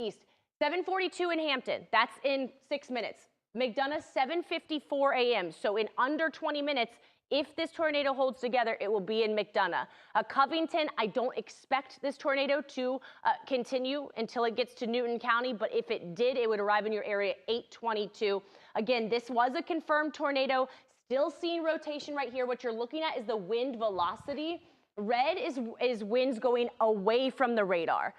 East. 7:42 in Hampton. That's in 6 minutes. McDonough, 7:54 a.m. So in under 20 minutes, if this tornado holds together, it will be in McDonough. Covington, I don't expect this tornado to continue until it gets to Newton County, but if it did, it would arrive in your area at 8:22. Again, this was a confirmed tornado. Still seeing rotation right here. What you're looking at is the wind velocity. Red is winds going away from the radar.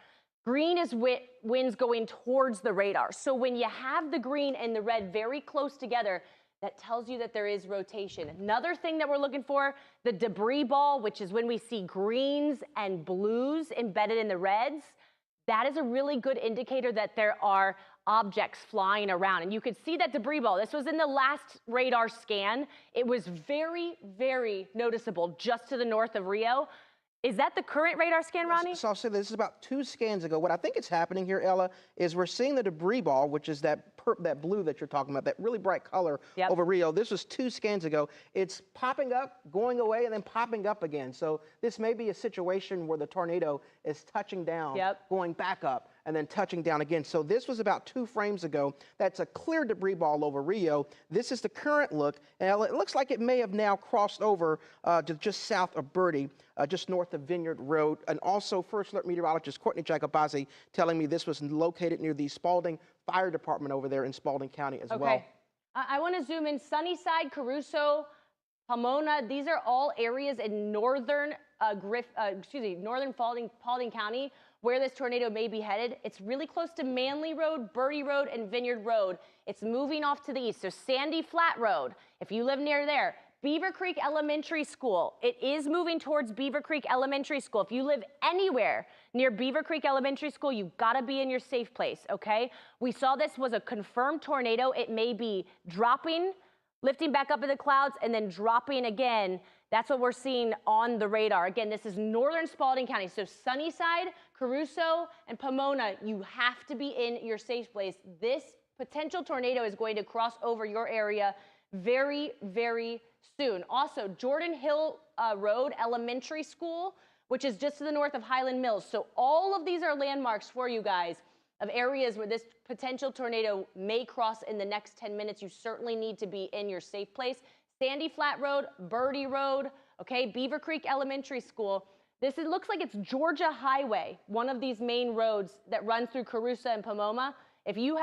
Green is winds going towards the radar. So when you have the green and the red very close together, that tells you that there is rotation. Another thing that we're looking for, the debris ball, which is when we see greens and blues embedded in the reds. That is a really good indicator that there are objects flying around. And you could see that debris ball. This was in the last radar scan. It was very, very noticeable just to the north of Rio. Is that the current radar scan, Ronnie? So I'll say this is about 2 scans ago. What I think is happening here, Ella, is we're seeing the debris ball, which is that blue that you're talking about, that really bright color over Rio. This was 2 scans ago. It's popping up, going away, and then popping up again. So this may be a situation where the tornado is touching down, going back up, and then touching down again. So this was about 2 frames ago. That's a clear debris ball over Rio. This is the current look. And Ella, it looks like it may have now crossed over to just south of Birdie, just north of Vineyard Road. And also First Alert Meteorologist Courtney Jacobazi telling me this was located near the Spalding Fire Department over there in Spalding County as well. I want to zoom in. Sunnyside, Caruso, Pomona, these are all areas in northern northern Spalding County where this tornado may be headed. It's really close to Manley Road, Birdie Road, and Vineyard Road. It's moving off to the east. So Sandy Flat Road, if you live near there. Beaver Creek Elementary School. It is moving towards Beaver Creek Elementary School. If you live anywhere near Beaver Creek Elementary School, you've got to be in your safe place, okay? We saw this was a confirmed tornado. It may be dropping, lifting back up in the clouds, and then dropping again. That's what we're seeing on the radar. Again, this is northern Spalding County. So Sunnyside, Caruso, and Pomona, you have to be in your safe place. This potential tornado is going to cross over your area very, very soon. Also, Jordan Hill Road Elementary School, which is just to the north of Highland Mills. So all of these are landmarks for you guys of areas where this potential tornado may cross in the next 10 minutes. You certainly need to be in your safe place. Sandy Flat Road, Birdie Road, okay, Beaver Creek Elementary School. It looks like it's Georgia Highway, one of these main roads that runs through Carusa and Pomona. If you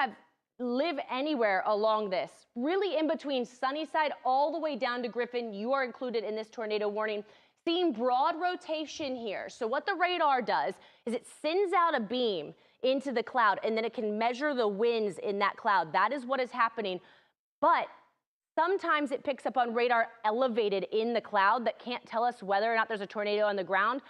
live anywhere along this, really in between Sunnyside all the way down to Griffin, you are included in this tornado warning. Seeing broad rotation here. So what the radar does is it sends out a beam into the cloud and then it can measure the winds in that cloud. That is what is happening. But sometimes it picks up on radar elevated in the cloud that can't tell us whether or not there's a tornado on the ground.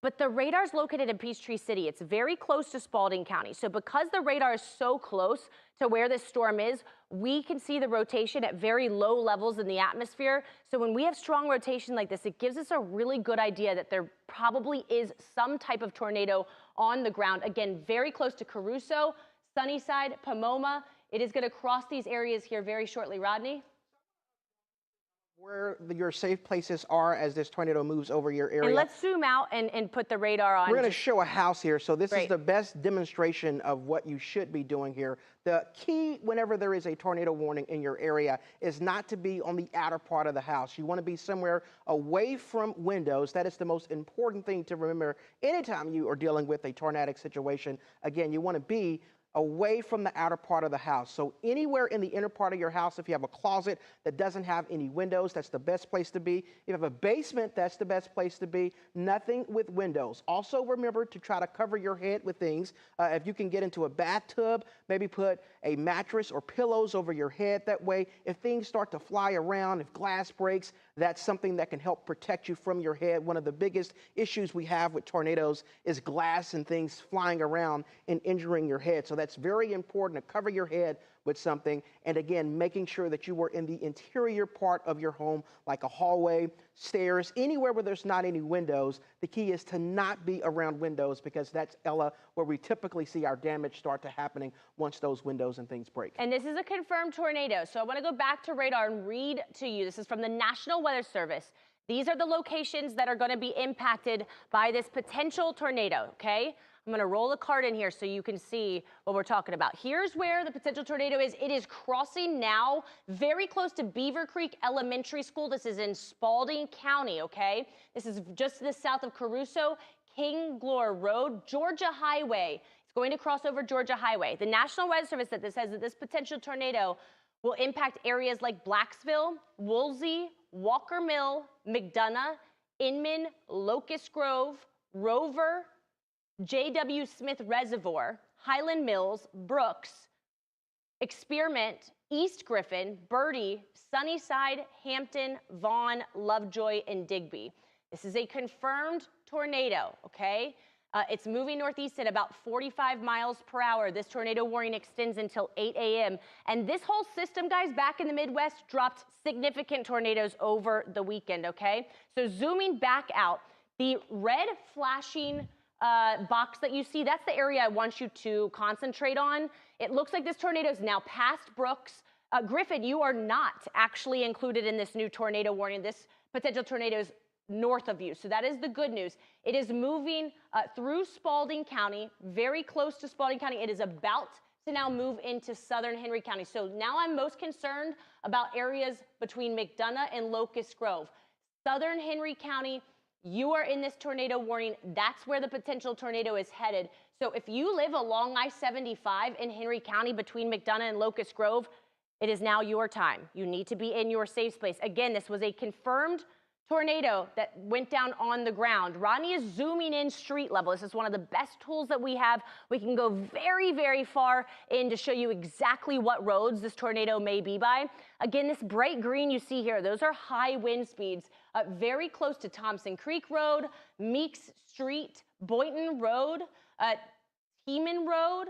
But the radar is located in Peachtree City. It's very close to Spalding County. So because the radar is so close to where this storm is, we can see the rotation at very low levels in the atmosphere. So when we have strong rotation like this, it gives us a really good idea that there probably is some type of tornado on the ground. Again, very close to Caruso, Sunnyside, Pomona. It is going to cross these areas here very shortly. Rodney? Where your safe places are as this tornado moves over your area. And let's zoom out and put the radar on. We're going to show a house here. So this is the best demonstration of what you should be doing here. The key whenever there is a tornado warning in your area is not to be on the outer part of the house. You want to be somewhere away from windows. That is the most important thing to remember anytime you are dealing with a tornadic situation. Again, you want to be away from the outer part of the house. So anywhere in the inner part of your house, if you have a closet that doesn't have any windows, that's the best place to be. If you have a basement, that's the best place to be. Nothing with windows. Also remember to try to cover your head with things. If you can get into a bathtub, maybe put a mattress or pillows over your head. That way, if things start to fly around, if glass breaks, that's something that can help protect you from your head. One of the biggest issues we have with tornadoes is glass and things flying around and injuring your head. So that's very important to cover your head with something. And again, making sure that you were in the interior part of your home, like a hallway, stairs, anywhere where there's not any windows. The key is to not be around windows because that's, Ella, where we typically see our damage start to happening once those windows and things break. And this is a confirmed tornado. So I want to go back to radar and read to you. This is from the National Weather Service. These are the locations that are going to be impacted by this potential tornado, okay? I'm going to roll the card in here so you can see what we're talking about. Here's where the potential tornado is. It is crossing now very close to Beaver Creek Elementary School. This is in Spalding County, okay? This is just to the south of Caruso, King Glore Road, Georgia Highway. It's going to cross over Georgia Highway. The National Weather Service says that this potential tornado will impact areas like Blacksville, Woolsey, Walker Mill, McDonough, Inman, Locust Grove, Rover, J.W. Smith Reservoir, Highland Mills, Brooks, Experiment, East Griffin, Bertie, Sunnyside, Hampton, Vaughan, Lovejoy, and Digby. This is a confirmed tornado, okay? It's moving northeast at about 45 miles per hour. This tornado warning extends until 8 a.m. And this whole system, guys, back in the Midwest, dropped significant tornadoes over the weekend, okay? So zooming back out, the red flashing box that you see, that's the area I want you to concentrate on. It looks like this tornado is now past Brooks. Griffin, you are not actually included in this new tornado warning. This potential tornado is north of you. So that is the good news. It is moving through Spalding County, very close to Spalding County. It is about to now move into southern Henry County. So now I'm most concerned about areas between McDonough and Locust Grove. Southern Henry County, you are in this tornado warning. That's where the potential tornado is headed. So if you live along I-75 in Henry County between McDonough and Locust Grove, it is now your time. You need to be in your safe space. Again, this was a confirmed tornado that went down on the ground. Rodney is zooming in street level. This is one of the best tools that we have. We can go very, very far in to show you exactly what roads this tornado may be by. Again, this bright green you see here, those are high wind speeds, very close to Thompson Creek Road, Meeks Street, Boynton Road, Heeman Road,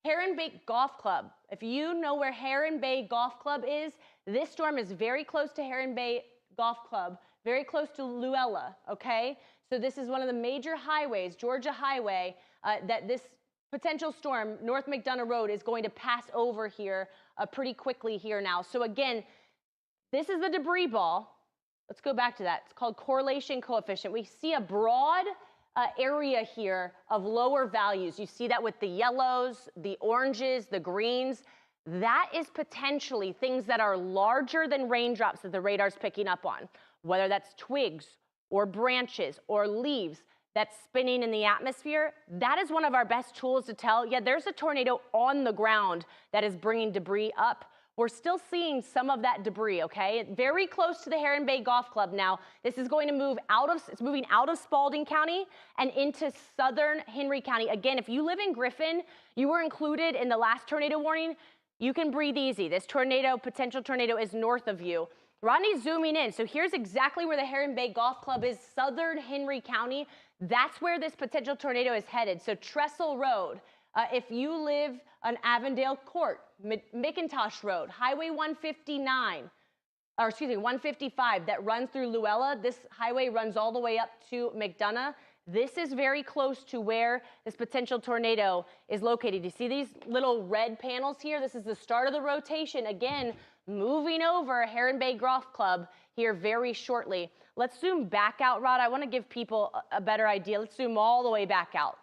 Heron Bay Golf Club. If you know where Heron Bay Golf Club is, this storm is very close to Heron Bay Golf Club, very close to Luella, okay? So this is one of the major highways, Georgia Highway, that this potential storm, North McDonough Road, is going to pass over here pretty quickly here now. So again, this is the debris ball. Let's go back to that. It's called correlation coefficient. We see a broad area here of lower values. You see that with the yellows, the oranges, the greens. That is potentially things that are larger than raindrops that the radar's picking up on, whether that's twigs or branches or leaves that's spinning in the atmosphere. That is one of our best tools to tell, yeah, there's a tornado on the ground that is bringing debris up. We're still seeing some of that debris, okay? Very close to the Heron Bay Golf Club now. This is going to move it's moving out of Spalding County and into southern Henry County. Again, if you live in Griffin, you were included in the last tornado warning. You can breathe easy. This potential tornado is north of you. Rodney's zooming in. So here's exactly where the Heron Bay Golf Club is, southern Henry County. That's where this potential tornado is headed. So Trestle Road, if you live on Avondale Court, McIntosh Road, Highway 155 that runs through Luella. This highway runs all the way up to McDonough. This is very close to where this potential tornado is located. You see these little red panels here? This is the start of the rotation. Again, moving over Heron Bay Golf Club here very shortly. Let's zoom back out, Rod. I want to give people a better idea. Let's zoom all the way back out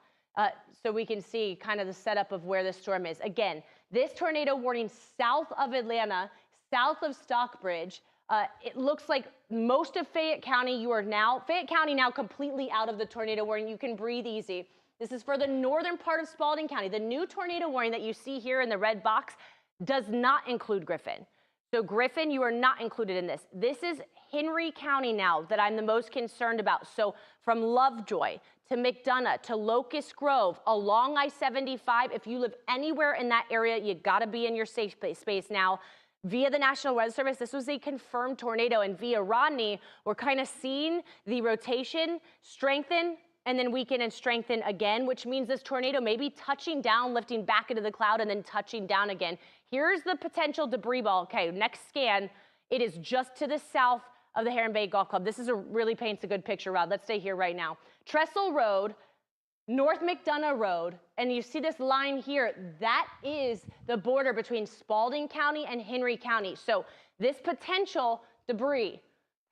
so we can see kind of the setup of where this storm is. Again, this tornado warning south of Atlanta, south of Stockbridge. It looks like most of Fayette County, Fayette County now completely out of the tornado warning. You can breathe easy. This is for the northern part of Spalding County. The new tornado warning that you see here in the red box does not include Griffin. So Griffin, you are not included in this. This is Henry County now that I'm the most concerned about. So from Lovejoy to McDonough to Locust Grove, along I-75, if you live anywhere in that area, you gotta be in your safe space now. Via the National Weather Service, this was a confirmed tornado, and via Rodney, we're kind of seeing the rotation strengthen and then weaken and strengthen again, which means this tornado may be touching down, lifting back into the cloud, and then touching down again. Here's the potential debris ball. Okay, next scan. It is just to the south of the Heron Bay Golf Club. This really paints a good picture, Rod. Let's stay here right now. Trestle Road, North McDonough Road, and you see this line here, that is the border between Spalding County and Henry County. So this potential debris,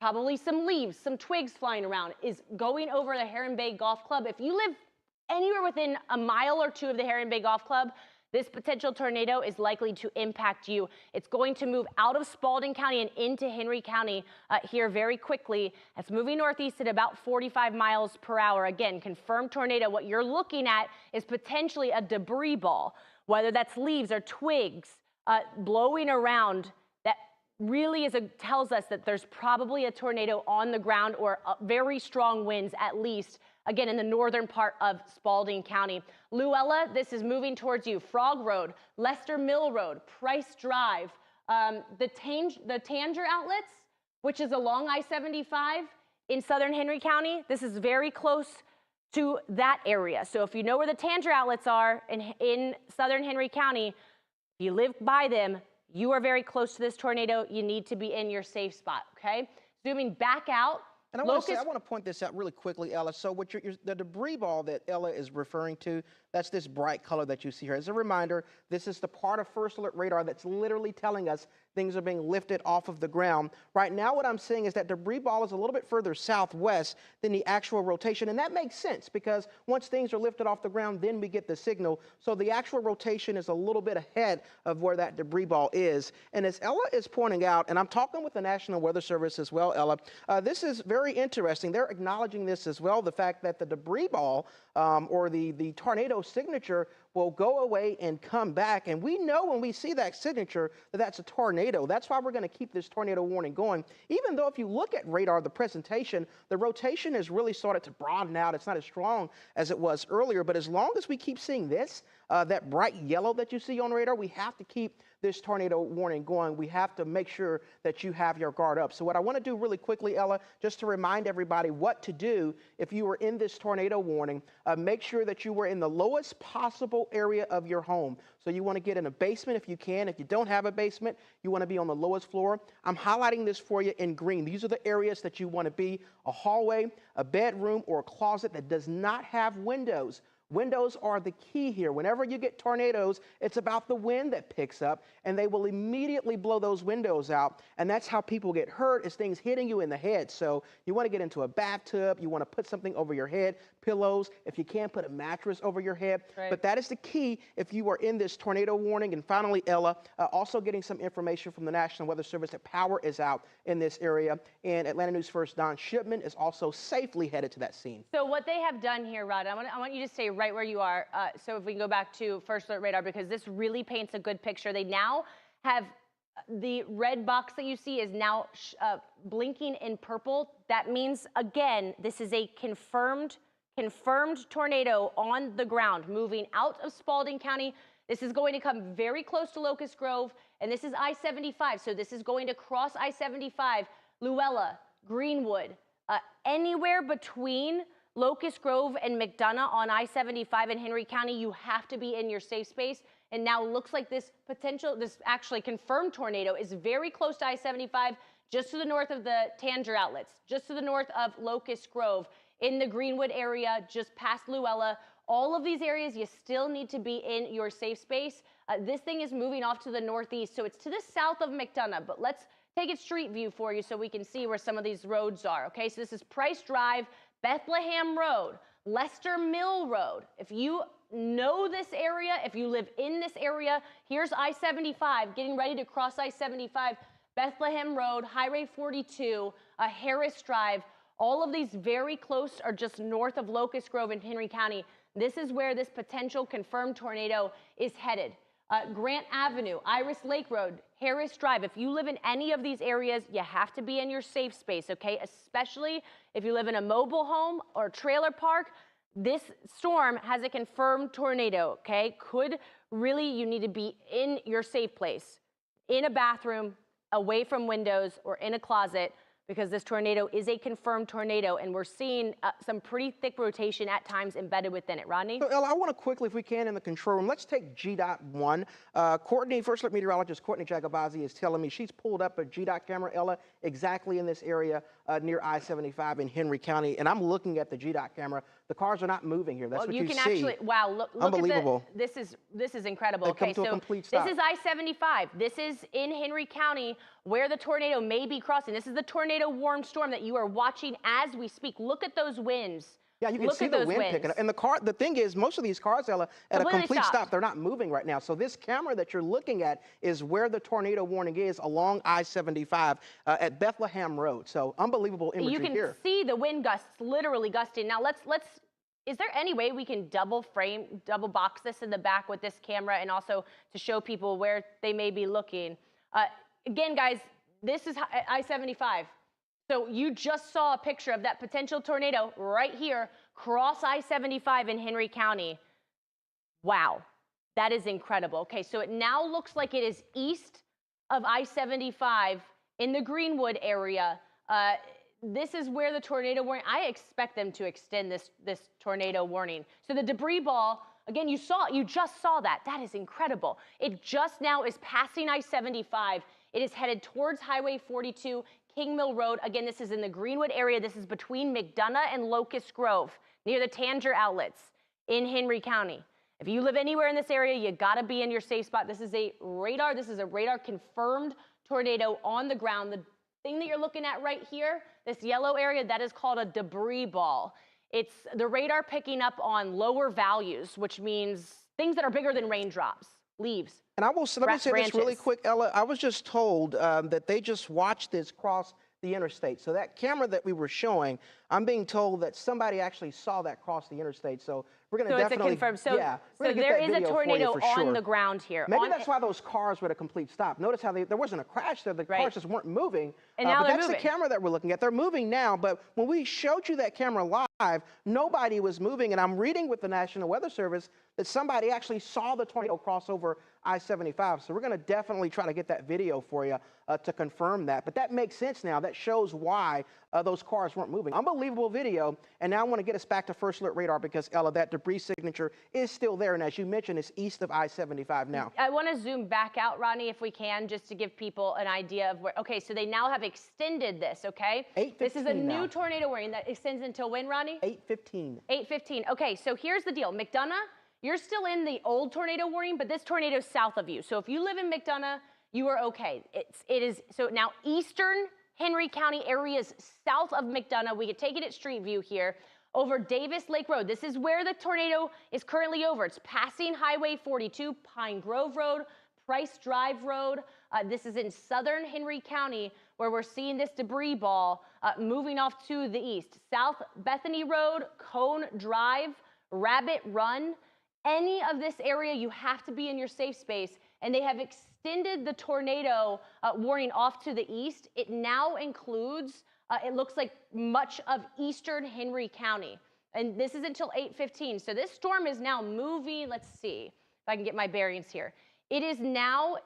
probably some leaves, some twigs flying around, is going over the Heron Bay Golf Club. If you live anywhere within a mile or two of the Heron Bay Golf Club, this potential tornado is likely to impact you. It's going to move out of Spalding County and into Henry County here very quickly. It's moving northeast at about 45 miles per hour. Again, confirmed tornado. What you're looking at is potentially a debris ball, whether that's leaves or twigs blowing around. That really tells us that there's probably a tornado on the ground, or very strong winds at least, again, in the northern part of Spalding County. Luella, this is moving towards you. Frog Road, Lester Mill Road, Price Drive, the Tanger outlets, which is along I-75 in southern Henry County. This is very close to that area. So if you know where the Tanger outlets are in southern Henry County, if you live by them, you are very close to this tornado. You need to be in your safe spot, okay? Zooming back out. And I want to point this out really quickly, Ella. So what the debris ball that Ella is referring to, that's this bright color that you see here. As a reminder, this is the part of First Alert radar that's literally telling us things are being lifted off of the ground. Right now, what I'm seeing is that debris ball is a little bit further southwest than the actual rotation. And that makes sense, because once things are lifted off the ground, then we get the signal. So the actual rotation is a little bit ahead of where that debris ball is. And as Ella is pointing out, and I'm talking with the National Weather Service as well, Ella, this is very interesting. They're acknowledging this as well, the fact that the debris ball or the tornado signature will go away and come back. And we know when we see that signature that that's a tornado. That's why we're going to keep this tornado warning going. Even though if you look at radar, the presentation, the rotation has really started to broaden out. It's not as strong as it was earlier. But as long as we keep seeing this, that bright yellow that you see on radar, we have to keep this tornado warning going. We have to make sure that you have your guard up. So what I want to do really quickly, Ella, just to remind everybody what to do if you were in this tornado warning, make sure that you were in the lowest possible area of your home. So you want to get in a basement if you can. If you don't have a basement, you want to be on the lowest floor. I'm highlighting this for you in green. These are the areas that you want to be: a hallway, a bedroom, or a closet that does not have windows. Windows are the key here. Whenever you get tornadoes, it's about the wind that picks up, and they will immediately blow those windows out. And that's how people get hurt, is things hitting you in the head. So you want to get into a bathtub. You want to put something over your head, pillows. If you can, put a mattress over your head. Right. But that is the key if you are in this tornado warning. And finally, Ella, also getting some information from the National Weather Service that power is out in this area. And Atlanta News First Don Shipman is also safely headed to that scene. So what they have done here, Rod, I want you to stay right where you are. So if we can go back to First Alert radar, because this really paints a good picture. They now have the red box that you see is now blinking in purple. That means, again, this is a confirmed tornado on the ground moving out of Spalding County. This is going to come very close to Locust Grove, and this is I-75. So this is going to cross I-75, Luella, Greenwood, anywhere between Locust Grove and McDonough on I-75 in Henry County. You have to be in your safe space. And now looks like this actually confirmed tornado is very close to I-75, just to the north of the Tanger outlets, just to the north of Locust Grove, in the Greenwood area, just past Luella. All of these areas, you still need to be in your safe space. This thing is moving off to the northeast, so it's to the south of McDonough, but let's take a street view for you so we can see where some of these roads are, okay? So this is Price Drive, Bethlehem Road, Lester Mill Road. If you know this area, if you live in this area, here's I-75, getting ready to cross I-75, Bethlehem Road, Highway 42, Harris Drive. All of these very close are just north of Locust Grove in Henry County. This is where this potential confirmed tornado is headed. Grant Avenue, Iris Lake Road, Harris Drive. If you live in any of these areas, you have to be in your safe space, okay? Especially if you live in a mobile home or trailer park. This storm has a confirmed tornado, okay? You need to be in your safe place, in a bathroom, away from windows, or in a closet, because this tornado is a confirmed tornado, and we're seeing some pretty thick rotation at times embedded within it. Rodney? So, Ella, I want to quickly, if we can, in the control room, let's take GDOT1. Courtney, First Alert meteorologist Courtney Jagabazi is telling me she's pulled up a GDOT camera, Ella, exactly in this area near I-75 in Henry County, and I'm looking at the GDOT camera. The cars are not moving here. That's what you see. Actually, wow, look Unbelievable. This is incredible. Okay, so this is I-75. This is in Henry County where the tornado may be crossing. This is the tornado warm storm that you are watching as we speak. Look at those winds. Yeah, you can Look see at the those wind winds. picking up. And the thing is, most of these cars, Ella, at a Completely complete stopped. stop, they're not moving right now. So this camera that you're looking at is where the tornado warning is along I-75 at Bethlehem Road. So unbelievable imagery here. You can see the wind gusts literally gusting. Now is there any way we can double box this in the back with this camera and also to show people where they may be looking? Again, guys, this is I-75. So you just saw a picture of that potential tornado right here, cross I-75 in Henry County. Wow, that is incredible. Okay, so it now looks like it is east of I-75 in the Greenwood area. This is where the tornado warning, I expect them to extend this tornado warning. So the debris ball, again, you just saw that. That is incredible. It just now is passing I-75. It is headed towards Highway 42, King Mill Road. Again, this is in the Greenwood area. This is between McDonough and Locust Grove, near the Tanger outlets in Henry County. If you live anywhere in this area, you gotta be in your safe spot. This is a radar confirmed tornado on the ground. The thing that you're looking at right here, this yellow area, that is called a debris ball. It's the radar picking up on lower values, which means things that are bigger than raindrops, leaves. And let me say this really quick, Ella. I was just told that they just watched this cross the interstate. So that camera that we were showing, I'm being told that somebody actually saw that cross the interstate. So we're going to definitely, it's a confirmed. yeah, so there is a tornado on the ground here. Maybe that's why those cars were at a complete stop. Notice how there wasn't a crash there. The cars just weren't moving. And now but they're that's moving. The camera that we're looking at. They're moving now, but when we showed you that camera live, nobody was moving. And I'm reading with the National Weather Service that somebody actually saw the tornado cross over I-75. So we're going to definitely try to get that video for you to confirm that. But that makes sense now. That shows why those cars weren't moving. Unbelievable video. And now I want to get us back to First Alert Radar because, Ella, that debris signature is still there. And as you mentioned, it's east of I-75 now. I want to zoom back out, Rodney, if we can, just to give people an idea of where. Okay, so they now have extended this, okay? 8:15 This is a now. new tornado warning that extends until when, Rodney? 8:15. 8:15. Okay, so here's the deal. McDonough, you're still in the old tornado warning, but this tornado is south of you. So if you live in McDonough, you are okay. It is so now eastern Henry County areas south of McDonough. We could take it at Street View here over Davis Lake Road. This is where the tornado is currently over. It's passing Highway 42, Pine Grove Road, Price Drive Road. This is in southern Henry County where we're seeing this debris ball moving off to the east. South Bethany Road, Cone Drive, Rabbit Run. Any of this area, you have to be in your safe space, and they have extended the tornado warning off to the east. It now includes, it looks like much of eastern Henry County, and this is until 8:15. So this storm is now moving. Let's see if I can get my bearings here. It is now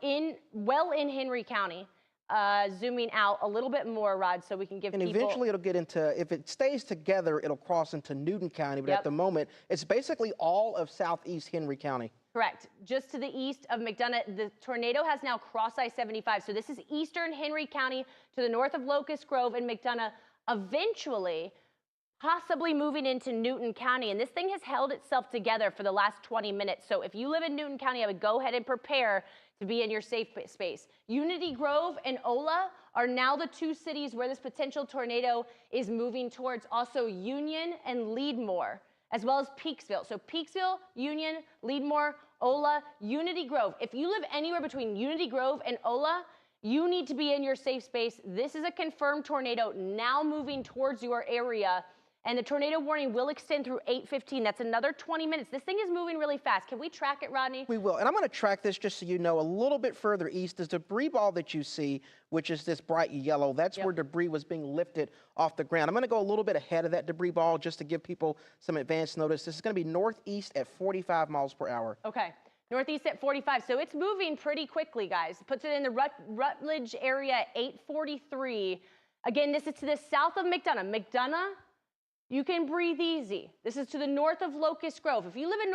well in Henry County. Zooming out a little bit more, Rod, so we can give people... And eventually it'll get into, if it stays together, it'll cross into Newton County. But at the moment, it's basically all of southeast Henry County. Correct. Just to the east of McDonough, the tornado has now crossed I-75. So this is eastern Henry County to the north of Locust Grove and McDonough, eventually possibly moving into Newton County. And this thing has held itself together for the last 20 minutes. So if you live in Newton County, I would go ahead and prepare to be in your safe space. Unity Grove and Ola are now the two cities where this potential tornado is moving towards. Also Union and Leadmore, as well as Peaksville. So Peaksville, Union, Leadmore, Ola, Unity Grove. If you live anywhere between Unity Grove and Ola, you need to be in your safe space. This is a confirmed tornado now moving towards your area. And the tornado warning will extend through 8:15. That's another 20 minutes. This thing is moving really fast. Can we track it, Rodney? We will. And I'm going to track this just so you know a little bit further east. This debris ball that you see, which is this bright yellow, that's where debris was being lifted off the ground. I'm going to go a little bit ahead of that debris ball just to give people some advance notice. This is going to be northeast at 45 miles per hour. Okay. Northeast at 45. So it's moving pretty quickly, guys. Puts it in the Rutledge area at 8:43. Again, this is to the south of McDonough. McDonough, you can breathe easy. This is to the north of Locust Grove. If you live in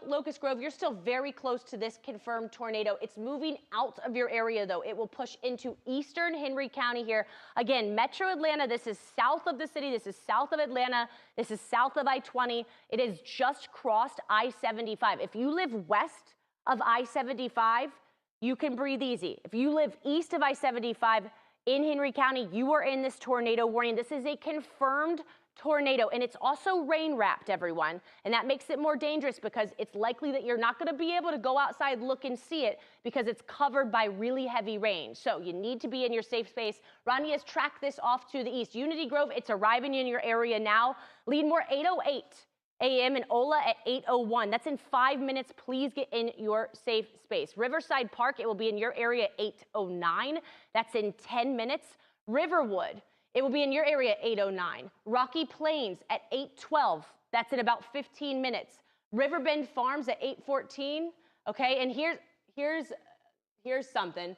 Locust Grove, you're still very close to this confirmed tornado. It's moving out of your area, though. It will push into eastern Henry County here. Again, Metro Atlanta, this is south of the city. This is south of Atlanta. This is south of I-20. It has just crossed I-75. If you live west of I-75, you can breathe easy. If you live east of I-75 in Henry County, you are in this tornado warning. This is a confirmed tornado, and it's also rain wrapped, everyone, and that makes it more dangerous because it's likely that you're not going to be able to go outside, look and see it because it's covered by really heavy rain. So you need to be in your safe space. Ronnie has tracked this off to the east. Unity Grove, it's arriving in your area now. Leadmore, 8:08 a.m. and Ola at 8:01. That's in 5 minutes. Please get in your safe space. Riverside Park, it will be in your area at 8:09. That's in 10 minutes. Riverwood, it will be in your area at 8:09. Rocky Plains at 8:12. That's in about 15 minutes. Riverbend Farms at 8:14. Okay, and here's something.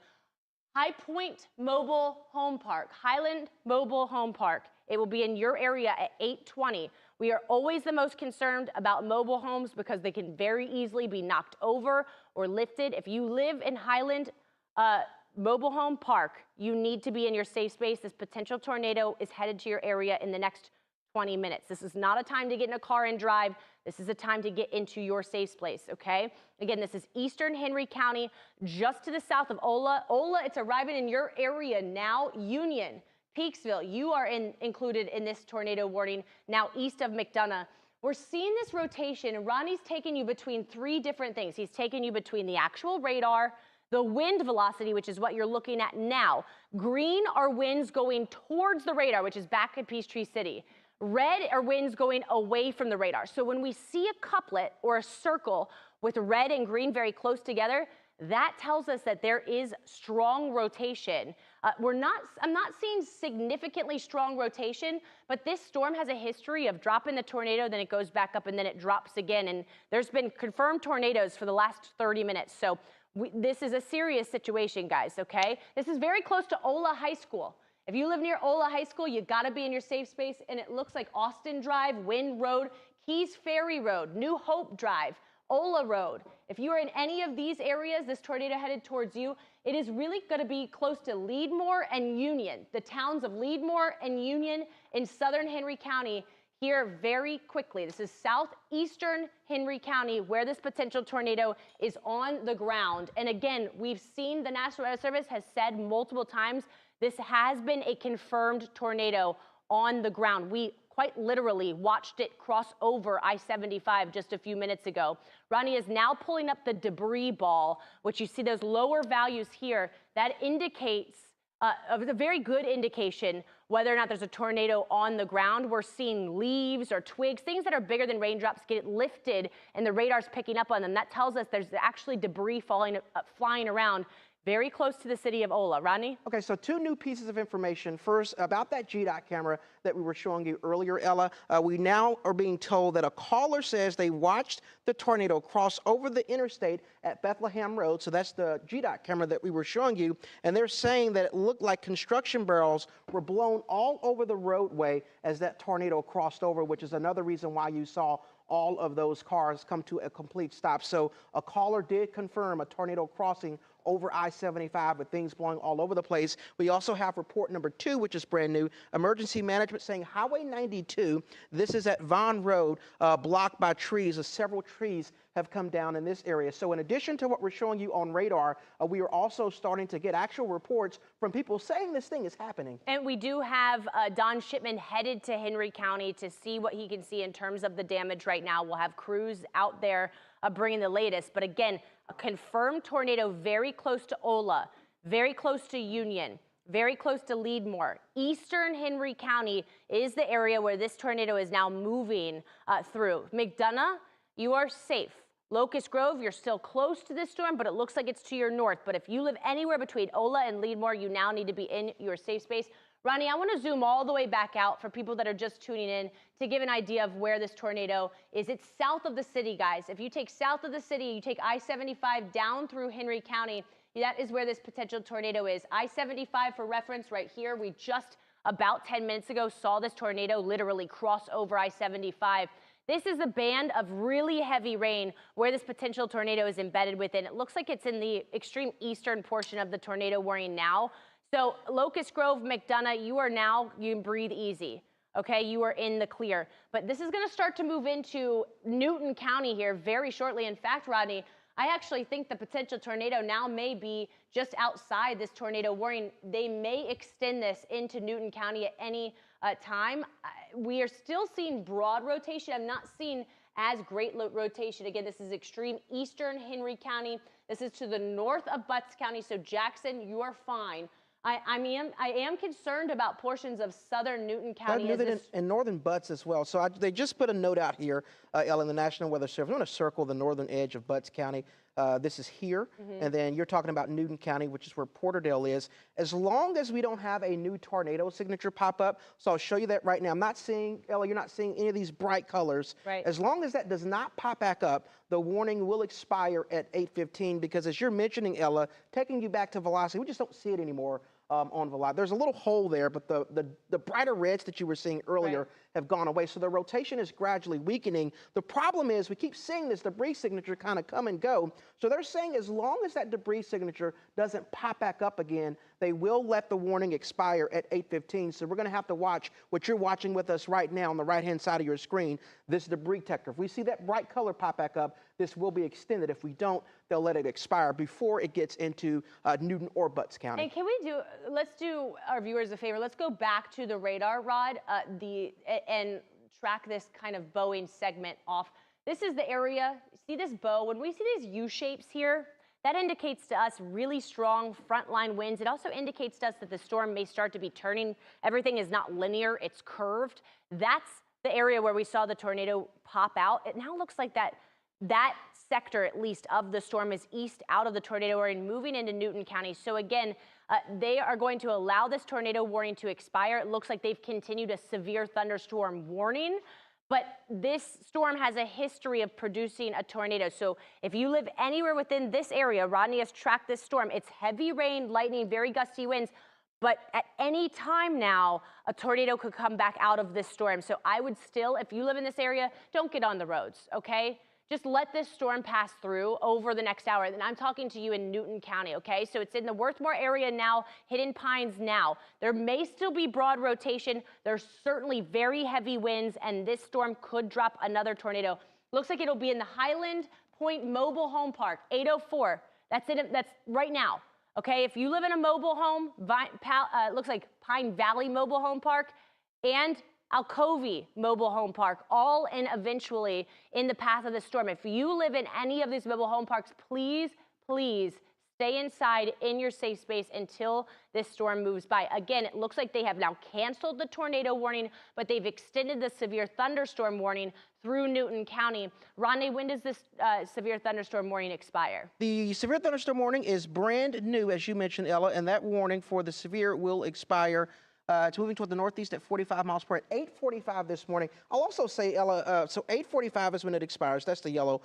High Point Mobile Home Park, Highland Mobile Home Park. It will be in your area at 8:20. We are always the most concerned about mobile homes because they can very easily be knocked over or lifted. If you live in Highland Mobile Home Park, you need to be in your safe space. This potential tornado is headed to your area in the next 20 minutes. This is not a time to get in a car and drive. This is a time to get into your safe place, okay? Again, this is eastern Henry County, just to the south of Ola. Ola, it's arriving in your area now. Union, Peaksville, you are included in this tornado warning, now east of McDonough. We're seeing this rotation, and Ronnie's taking you between three different things. He's taking you between the actual radar, the wind velocity, which is what you're looking at now. Green are winds going towards the radar, which is back at Peachtree City. Red are winds going away from the radar. So when we see a couplet or a circle with red and green very close together, that tells us that there is strong rotation. I'm not seeing significantly strong rotation, but this storm has a history of dropping the tornado, then it goes back up, and then it drops again. And there's been confirmed tornadoes for the last 30 minutes. So this is a serious situation, guys, okay? This is very close to Ola High School. If you live near Ola High School, you gotta be in your safe space, and it looks like Austin Drive, Wind Road, Keys Ferry Road, New Hope Drive, Ola Road. If you are in any of these areas, this tornado headed towards you, it is really gonna be close to Leadmore and Union. The towns of Leadmore and Union in southern Henry County here very quickly. This is southeastern Henry County where this potential tornado is on the ground. And again, we've seen the National Weather Service has said multiple times, this has been a confirmed tornado on the ground. We quite literally watched it cross over I-75 just a few minutes ago. Ronnie is now pulling up the debris ball, which you see those lower values here. That indicates a very good indication whether or not there's a tornado on the ground. We're seeing leaves or twigs, things that are bigger than raindrops get lifted and the radar's picking up on them. That tells us there's actually debris flying around very close to the city of Ola. Ronnie? Okay, so two new pieces of information. First, about that GDOT camera that we were showing you earlier, Ella. We now are being told that a caller says they watched the tornado cross over the interstate at Bethlehem Road. So that's the GDOT camera that we were showing you. And they're saying that it looked like construction barrels were blown all over the roadway as that tornado crossed over, which is another reason why you saw all of those cars come to a complete stop. So a caller did confirm a tornado crossing over I-75 with things blowing all over the place. We also have report number 2, which is brand new. Emergency management saying Highway 92, this is at Vaughn Road, blocked by trees. Several trees have come down in this area. So in addition to what we're showing you on radar, we are also starting to get actual reports from people saying this thing is happening. And we do have Don Shipman headed to Henry County to see what he can see in terms of the damage right now. We'll have crews out there bringing the latest. But again, a confirmed tornado very close to Ola, very close to Union, very close to Leadmore. Eastern Henry County is the area where this tornado is now moving through. McDonough, you are safe. Locust Grove, you're still close to this storm, but it looks like it's to your north. But if you live anywhere between Ola and Leadmore, you now need to be in your safe space. Ronnie, I want to zoom all the way back out for people that are just tuning in to give an idea of where this tornado is. It's south of the city, guys. If you take south of the city, you take I-75 down through Henry County, that is where this potential tornado is. I-75, for reference, right here, we just about 10 minutes ago saw this tornado literally cross over I-75. This is a band of really heavy rain where this potential tornado is embedded within. It looks like it's in the extreme eastern portion of the tornado warning now. So Locust Grove, McDonough, you can breathe easy. Okay, you are in the clear. But this is going to start to move into Newton County here very shortly. In fact, Rodney, I actually think the potential tornado now may be just outside this tornado warning. They may extend this into Newton County at any time. We are still seeing broad rotation. I'm not seeing as great rotation. Again, this is extreme eastern Henry County. This is to the north of Butts County. So Jackson, you are fine. I am concerned about portions of southern Newton County. And northern Butts as well. So they just put a note out here, Ella, in the National Weather Service. I'm going to circle the northern edge of Butts County. This is here, and then you're talking about Newton County, which is where Porterdale is. As long as we don't have a new tornado signature pop up, so I'll show you that right now. I'm not seeing, Ella, you're not seeing any of these bright colors. Right. As long as that does not pop back up, the warning will expire at 8:15 because as you're mentioning, Ella, taking you back to velocity, we just don't see it anymore. On velocity. There's a little hole there, but the brighter reds that you were seeing earlier have gone away. So the rotation is gradually weakening. The problem is we keep seeing this debris signature kind of come and go. So they're saying as long as that debris signature doesn't pop back up again, they will let the warning expire at 8:15. So we're going to have to watch what you're watching with us right now on the right-hand side of your screen, this debris detector. If we see that bright color pop back up, this will be extended. If we don't, they'll let it expire before it gets into Newton or Butts County. And let's do our viewers a favor. Let's go back to the radar rod and track this kind of bowing segment off. This is the area. See this bow? When we see these U shapes here, that indicates to us really strong frontline winds. It also indicates to us that the storm may start to be turning. Everything is not linear, it's curved. That's the area where we saw the tornado pop out. It now looks like that sector, at least, of the storm is east out of the tornado warning, moving into Newton County. So again, they are going to allow this tornado warning to expire. It looks like they've continued a severe thunderstorm warning, but this storm has a history of producing a tornado. So if you live anywhere within this area, Rodney has tracked this storm. It's heavy rain, lightning, very gusty winds. But at any time now, a tornado could come back out of this storm. So I would still, if you live in this area, don't get on the roads, okay? Just let this storm pass through over the next hour. And I'm talking to you in Newton County, okay? So it's in the Worthmore area now, Hidden Pines now. There may still be broad rotation. There's certainly very heavy winds, and this storm could drop another tornado. Looks like it'll be in the Highland Point Mobile Home Park, 804. That's right now, okay? If you live in a mobile home, looks like Pine Valley Mobile Home Park and Alcovy Mobile Home Park, all in eventually in the path of the storm. If you live in any of these mobile home parks, please, please stay inside in your safe space until this storm moves by. Again, it looks like they have now canceled the tornado warning, but they've extended the severe thunderstorm warning through Newton County. Rodney, when does this severe thunderstorm warning expire? The severe thunderstorm warning is brand new, as you mentioned, Ella, and that warning for the severe will expire. It's moving toward the northeast at 45 miles per hour at 8:45 this morning. I'll also say, Ella, so 8:45 is when it expires. That's the yellow.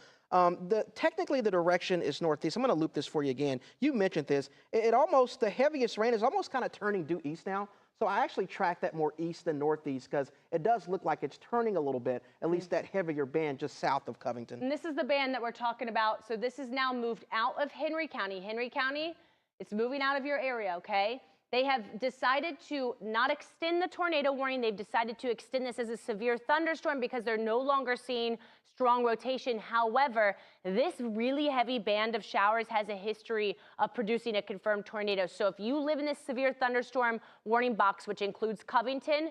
Technically, the direction is northeast. I'm going to loop this for you again. You mentioned this. The heaviest rain is almost kind of turning due east now. So I actually track that more east than northeast because it does look like it's turning a little bit, at least that heavier band just south of Covington. And this is the band that we're talking about. So this is now moved out of Henry County. Henry County, it's moving out of your area, okay? They have decided to not extend the tornado warning. They've decided to extend this as a severe thunderstorm because they're no longer seeing strong rotation. However, this really heavy band of showers has a history of producing a confirmed tornado. So if you live in this severe thunderstorm warning box, which includes Covington,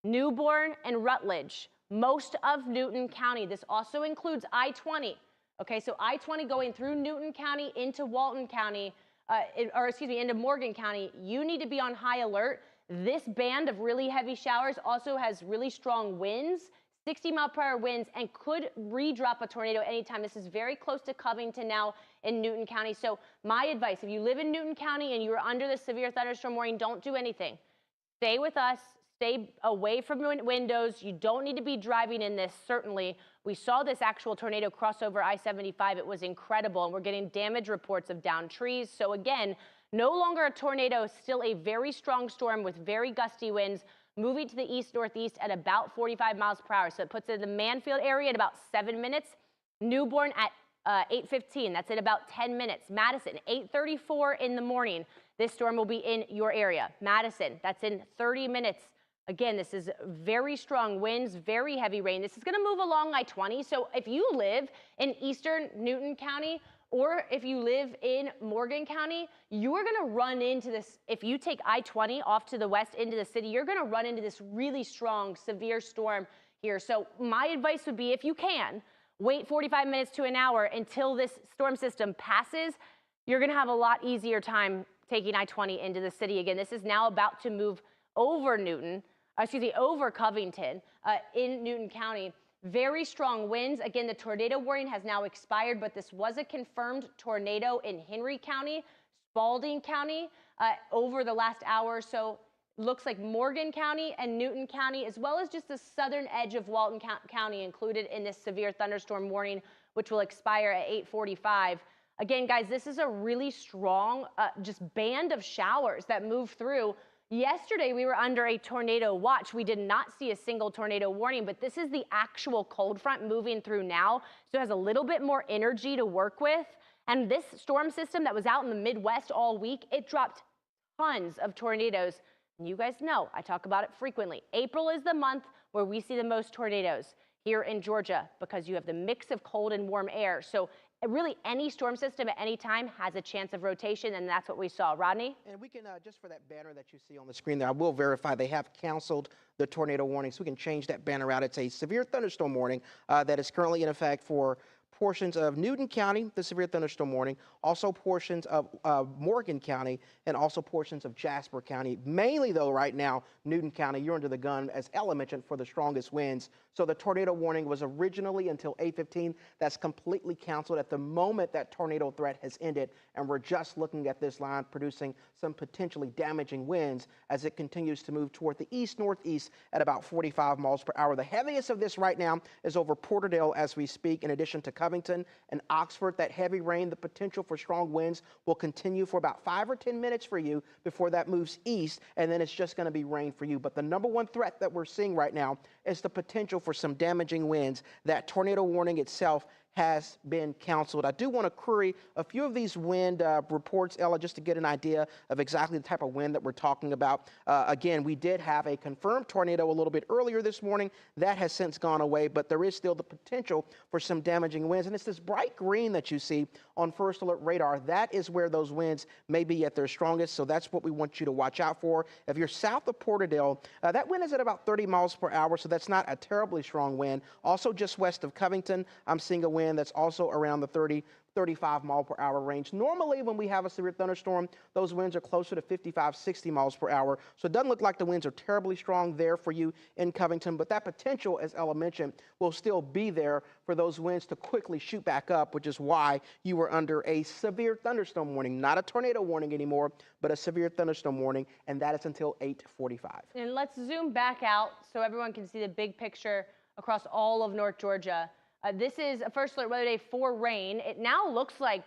Newborn, and Rutledge, most of Newton County, this also includes I-20. Okay, so I-20 going through Newton County into Walton County, into Morgan County, you need to be on high alert. This band of really heavy showers also has really strong winds, 60-mile-per-hour winds, and could re-drop a tornado anytime. This is very close to Covington now in Newton County. So my advice, if you live in Newton County and you're under the severe thunderstorm warning, don't do anything. Stay with us. Stay away from windows. You don't need to be driving in this, certainly. We saw this actual tornado cross over I-75. It was incredible, and we're getting damage reports of downed trees. So again, no longer a tornado, still a very strong storm with very gusty winds, moving to the east-northeast at about 45 miles per hour. So it puts it in the Manfield area at about 7 minutes. Newborn at 8:15, that's in about 10 minutes. Madison, 8:34 in the morning. This storm will be in your area. Madison, that's in 30 minutes. Again, this is very strong winds, very heavy rain. This is going to move along I-20. So if you live in eastern Newton County or if you live in Morgan County, you're going to run into this. If you take I-20 off to the west into the city, you're going to run into this really strong, severe storm here. So my advice would be, if you can, wait 45 minutes to an hour until this storm system passes. You're going to have a lot easier time taking I-20 into the city again. This is now about to move over over Covington in Newton County. Very strong winds. Again, the tornado warning has now expired, but this was a confirmed tornado in Henry County, Spalding County over the last hour or so. Looks like Morgan County and Newton County, as well as just the southern edge of Walton County, included in this severe thunderstorm warning, which will expire at 8:45. Again, guys, this is a really strong just band of showers that move through. Yesterday, we were under a tornado watch. We did not see a single tornado warning, but this is the actual cold front moving through now, so it has a little bit more energy to work with. And this storm system that was out in the Midwest all week, it dropped tons of tornadoes. And you guys know, I talk about it frequently. April is the month where we see the most tornadoes here in Georgia because you have the mix of cold and warm air. So really, any storm system at any time has a chance of rotation, and that's what we saw. Rodney? And we can, just for that banner that you see on the screen there, I will verify they have canceled the tornado warning, so we can change that banner out. It's a severe thunderstorm warning that is currently in effect for portions of Newton County, the severe thunderstorm warning, also portions of Morgan County, and also portions of Jasper County. Mainly, though, right now, Newton County, you're under the gun, as Ella mentioned, for the strongest winds. So the tornado warning was originally until 8:15. That's completely canceled at the moment that tornado threat has ended, and we're just looking at this line producing some potentially damaging winds as it continues to move toward the east-northeast at about 45 miles per hour. The heaviest of this right now is over Porterdale as we speak, in addition to Covington and Oxford. That heavy rain, the potential for strong winds, will continue for about 5 or 10 minutes for you before that moves east, and then it's just going to be rain for you. But the number one threat that we're seeing right now is the potential for some damaging winds. That tornado warning itself has been canceled. I do want to query a few of these wind reports, Ella, just to get an idea of exactly the type of wind that we're talking about. Again, we did have a confirmed tornado a little bit earlier this morning. That has since gone away, but there is still the potential for some damaging winds. And it's this bright green that you see on first alert radar. That is where those winds may be at their strongest, so that's what we want you to watch out for. If you're south of Porterdale, that wind is at about 30 miles per hour, so that's not a terribly strong wind. Also, just west of Covington, I'm seeing a wind that's also around the 35 mile per hour range. Normally, when we have a severe thunderstorm, those winds are closer to 55, 60 miles per hour. So it doesn't look like the winds are terribly strong there for you in Covington, but that potential, as Ella mentioned, will still be there for those winds to quickly shoot back up, which is why you were under a severe thunderstorm warning, not a tornado warning anymore, but a severe thunderstorm warning, and that is until 8:45. And let's zoom back out so everyone can see the big picture across all of North Georgia. This is a first alert weather day for rain. It now looks like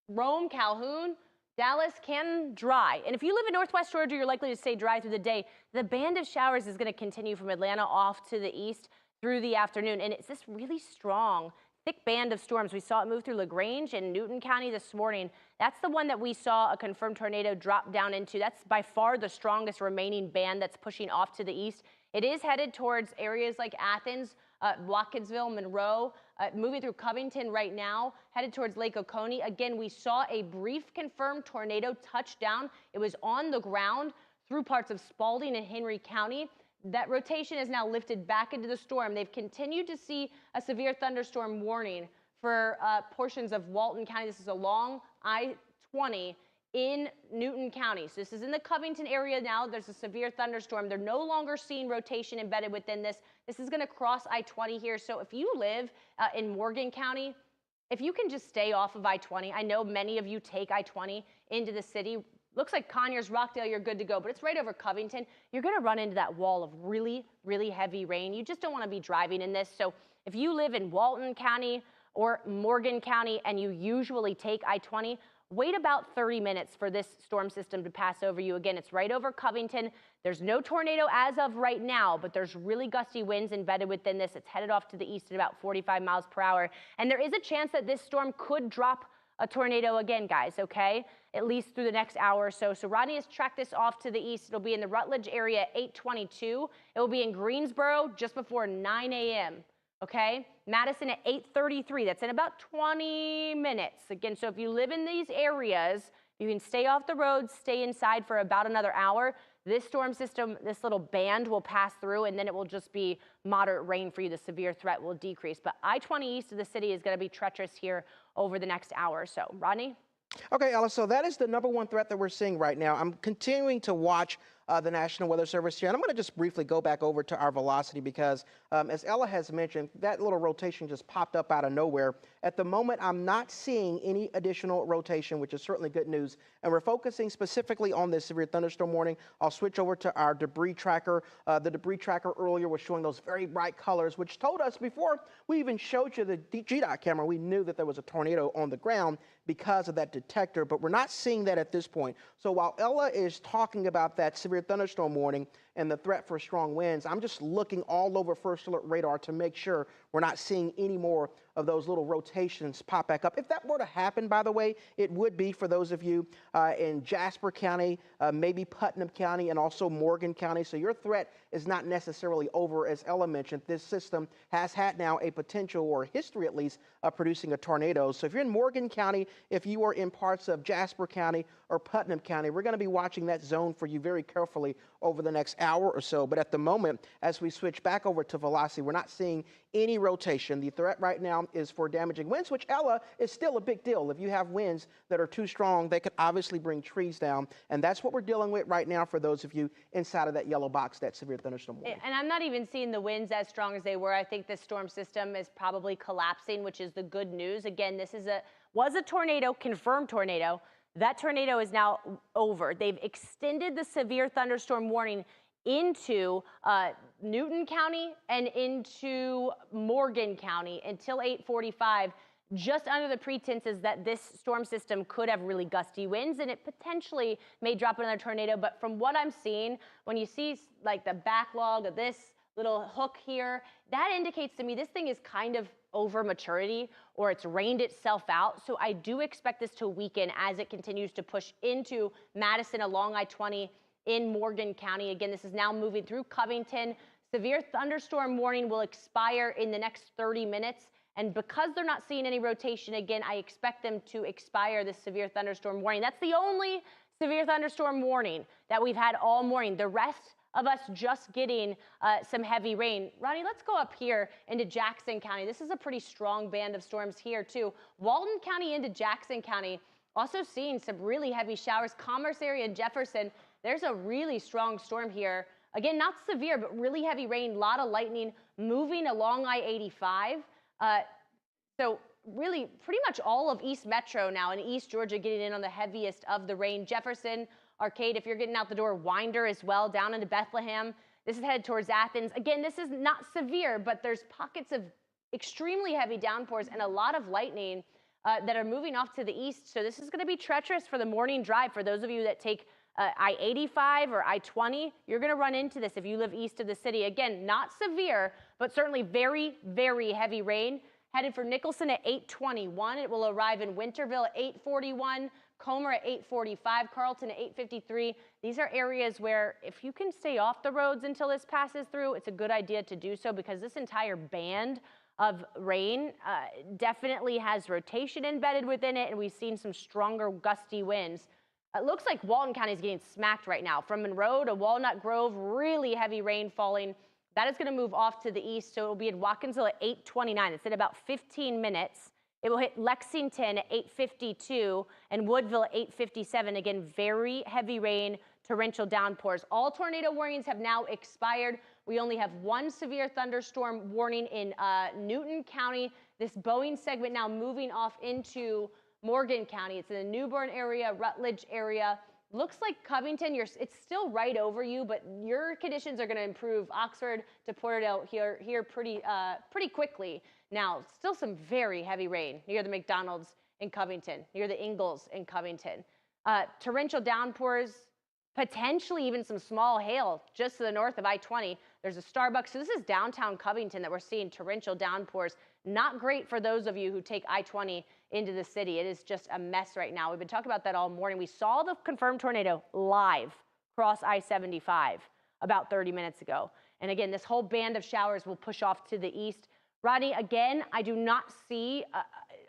Rome, Calhoun, Dallas, Canton, dry. And if you live in Northwest Georgia, you're likely to stay dry through the day. The band of showers is going to continue from Atlanta off to the east through the afternoon. And it's this really strong, thick band of storms. We saw it move through LaGrange and Newton County this morning. That's the one that we saw a confirmed tornado drop down into. That's by far the strongest remaining band that's pushing off to the east. It is headed towards areas like Athens, Watkinsville, Monroe, moving through Covington right now, headed towards Lake Oconee. Again, we saw a brief confirmed tornado touch down. It was on the ground through parts of Spalding and Henry County. That rotation is now lifted back into the storm. They've continued to see a severe thunderstorm warning for portions of Walton County. This is along I-20 in Newton County. So this is in the Covington area now. There's a severe thunderstorm. They're no longer seeing rotation embedded within this. This is going to cross I-20 here. So if you live in Morgan County, if you can just stay off of I-20, I know many of you take I-20 into the city. Looks like Conyers, Rockdale, you're good to go, but it's right over Covington. You're going to run into that wall of really, really heavy rain. You just don't want to be driving in this. So if you live in Walton County or Morgan County and you usually take I-20, wait about 30 minutes for this storm system to pass over you. Again, it's right over Covington. There's no tornado as of right now, but there's really gusty winds embedded within this. It's headed off to the east at about 45 miles per hour. And there is a chance that this storm could drop a tornado again, guys, okay? At least through the next hour or so. So Rodney has tracked this off to the east. It'll be in the Rutledge area at 8:22. It will be in Greensboro just before 9 a.m. Okay, Madison at 8:33. That's in about 20 minutes. Again, so if you live in these areas, you can stay off the roads, stay inside for about another hour. This storm system, this little band will pass through, and then it will just be moderate rain for you. The severe threat will decrease. But I-20 east of the city is going to be treacherous here over the next hour or so. Rodney? Okay, Ella, so that is the #1 threat that we're seeing right now. I'm continuing to watch the National Weather Service here, and I'm going to just briefly go back over to our velocity because, as Ella has mentioned, that little rotation just popped up out of nowhere. At the moment, I'm not seeing any additional rotation, which is certainly good news, and we're focusing specifically on this severe thunderstorm warning. I'll switch over to our debris tracker. The debris tracker earlier was showing those very bright colors, which told us before we even showed you the GDOT camera, we knew that there was a tornado on the ground because of that detector, but we're not seeing that at this point. So while Ella is talking about that severe thunderstorm warning and the threat for strong winds, I'm just looking all over First Alert radar to make sure we're not seeing any more of those little rotations pop back up. If that were to happen, by the way, it would be for those of you in Jasper County, maybe Putnam County, and also Morgan County. So your threat is not necessarily over. As Ella mentioned, this system has had now a potential, or history at least, of producing a tornado. So if you're in Morgan County, if you are in parts of Jasper County or Putnam County, we're going to be watching that zone for you very carefully over the next hour or so. But at the moment, as we switch back over to velocity, we're not seeing any rotation. The threat right now is for damaging winds, which, Ella, is still a big deal. If you have winds that are too strong, they could obviously bring trees down. And that's what we're dealing with right now for those of you inside of that yellow box, that severe thunderstorm warning. And I'm not even seeing the winds as strong as they were. I think this storm system is probably collapsing, which is the good news. Again, this was a tornado, confirmed tornado. That tornado is now over. They've extended the severe thunderstorm warning into Newton County and into Morgan County until 8:45, just under the pretenses that this storm system could have really gusty winds and it potentially may drop another tornado. But from what I'm seeing, when you see like the backlog of this little hook here, that indicates to me this thing is kind of over maturity, or it's rained itself out. So I do expect this to weaken as it continues to push into Madison along I-20 in Morgan County. Again, this is now moving through Covington. Severe thunderstorm warning will expire in the next 30 minutes. And because they're not seeing any rotation, again, I expect them to expire this severe thunderstorm warning. That's the only severe thunderstorm warning that we've had all morning. The rest of us just getting some heavy rain. Ronnie, let's go up here into Jackson County. This is a pretty strong band of storms here too. Walton County into Jackson County, also seeing some really heavy showers. Commerce area and Jefferson, there's a really strong storm here. Again, not severe, but really heavy rain, a lot of lightning moving along I-85. So really pretty much all of East Metro now and East Georgia getting in on the heaviest of the rain. Jefferson, Arcade, if you're getting out the door, Winder as well, down into Bethlehem. This is headed towards Athens. Again, this is not severe, but there's pockets of extremely heavy downpours and a lot of lightning that are moving off to the east. So this is going to be treacherous for the morning drive. For those of you that take I-85 or I-20, you're going to run into this if you live east of the city. Again, not severe, but certainly very, very heavy rain. Headed for Nicholson at 8:21. It will arrive in Winterville at 8:41. Comer at 8:45, Carlton at 8:53. These are areas where if you can stay off the roads until this passes through, it's a good idea to do so, because this entire band of rain definitely has rotation embedded within it, and we've seen some stronger gusty winds. It looks like Walton County is getting smacked right now. From Monroe to Walnut Grove, really heavy rain falling. That is going to move off to the east, so it will be in Watkinsville at 8:29. It's in about 15 minutes. It will hit Lexington at 8:52 and Woodville at 8:57. Again, very heavy rain, torrential downpours. All tornado warnings have now expired. We only have one severe thunderstorm warning in Newton County. This Boeing segment now moving off into Morgan County. It's in the New Bern area, Rutledge area. Looks like Covington, it's still right over you, but your conditions are going to improve. Oxford to Porterdale here pretty quickly. Now, still some very heavy rain near the McDonald's in Covington, near the Ingalls in Covington. Torrential downpours, potentially even some small hail just to the north of I-20. There's a Starbucks. So this is downtown Covington that we're seeing torrential downpours. Not great for those of you who take I-20 into the city. It is just a mess right now. We've been talking about that all morning. We saw the confirmed tornado live cross I-75 about 30 minutes ago. And again, this whole band of showers will push off to the east. Rodney, again, I do not see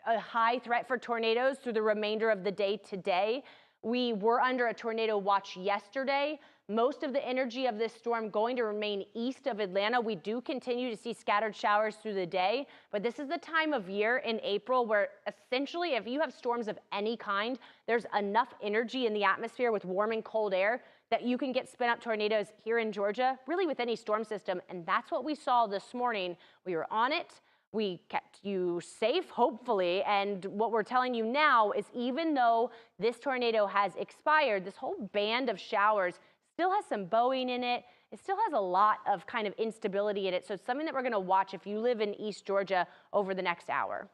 a high threat for tornadoes through the remainder of the day today. We were under a tornado watch yesterday. Most of the energy of this storm going to remain east of Atlanta. We do continue to see scattered showers through the day, but this is the time of year in April where essentially if you have storms of any kind, there's enough energy in the atmosphere with warm and cold air that you can get spin up tornadoes here in Georgia, really with any storm system. And that's what we saw this morning. We were on it. We kept you safe, hopefully, and what we're telling you now is even though this tornado has expired, this whole band of showers still has some bowing in it. It still has a lot of kind of instability in it, so it's something that we're going to watch if you live in East Georgia over the next hour.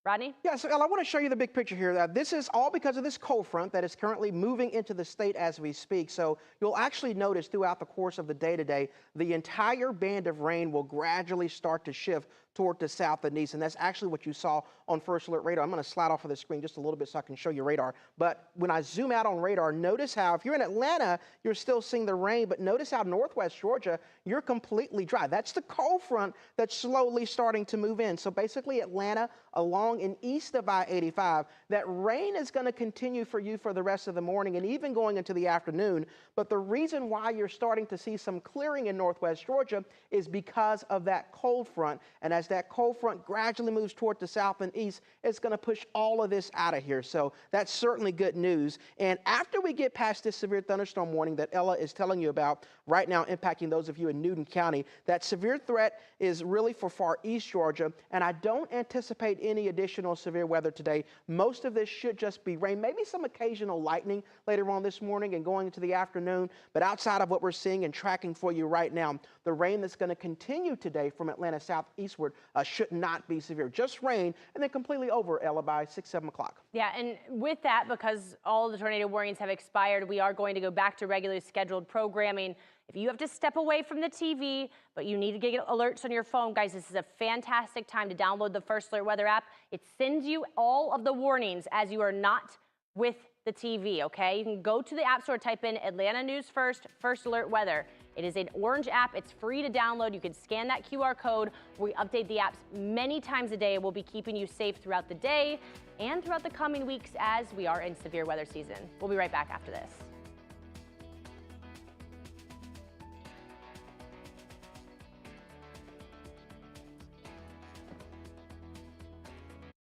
Rodney? Yeah, so I want to show you the big picture here. This is all because of this cold front that is currently moving into the state as we speak. So you'll actually notice throughout the course of the day today, the entire band of rain will gradually start to shift toward the south and east. And that's actually what you saw on First Alert Radar. I'm going to slide off of the screen just a little bit so I can show you radar. But when I zoom out on radar, notice how if you're in Atlanta, you're still seeing the rain. But notice how northwest Georgia, you're completely dry. That's the cold front that's slowly starting to move in. So basically Atlanta along and east of I-85, that rain is going to continue for you for the rest of the morning and even going into the afternoon. But the reason why you're starting to see some clearing in northwest Georgia is because of that cold front. And as that cold front gradually moves toward the south and east, it's going to push all of this out of here. So that's certainly good news. And after we get past this severe thunderstorm warning that Ella is telling you about right now impacting those of you in Newton County, that severe threat is really for far east Georgia. And I don't anticipate any additional severe weather today. Most of this should just be rain, maybe some occasional lightning later on this morning and going into the afternoon. But outside of what we're seeing and tracking for you right now, the rain that's going to continue today from Atlanta southeastward should not be severe. Just rain and then completely over, Ella, by 6, 7 o'clock. Yeah, and with that, because all the tornado warnings have expired, we are going to go back to regularly scheduled programming. If you have to step away from the TV, but you need to get alerts on your phone, guys, this is a fantastic time to download the First Alert Weather app. It sends you all of the warnings as you are not with the TV, okay? You can go to the App Store, type in Atlanta News First, First Alert Weather. It is an orange app. It's free to download. You can scan that QR code. We update the apps many times a day. We'll be keeping you safe throughout the day and throughout the coming weeks as we are in severe weather season. We'll be right back after this.